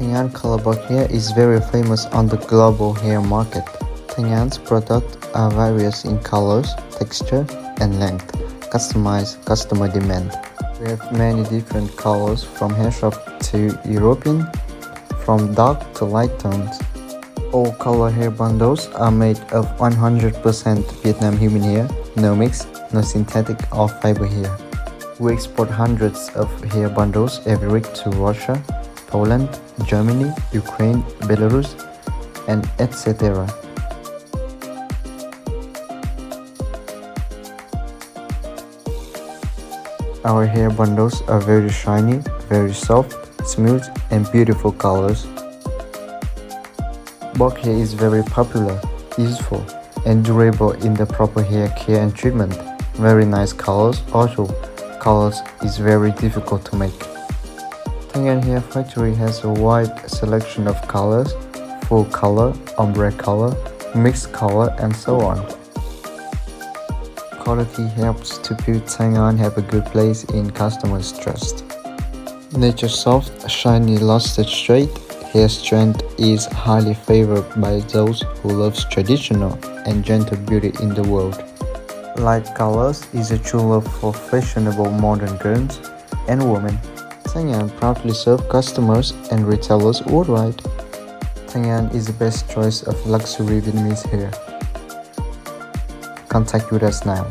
Thanh An color box hair is very famous on the global hair market. Thanh An's products are various in colors, texture, and length, customized customer demand. We have many different colors from hair shop to European, from dark to light tones. All color hair bundles are made of 100% Vietnam human hair, no mix, no synthetic or fiber hair. We export hundreds of hair bundles every week to Russia, Poland, Germany, Ukraine, Belarus, and etc. Our hair bundles are very shiny, very soft, smooth, and beautiful colors. Box hair is very popular, useful, and durable in the proper hair care and treatment. Very nice colors also. Colors is very difficult to make. Thanh An Hair Factory has a wide selection of colors, full color, ombre color, mixed color, and so on. Quality helps to put Thanh An have a good place in customers' trust. Nature soft, shiny, lusted straight hair strand is highly favored by those who love traditional and gentle beauty in the world. Light colors is a true love for fashionable modern girls and women. Thanh An proudly serves customers and retailers worldwide. Thanh An is the best choice of luxury Vietnamese hair. Contact with us now.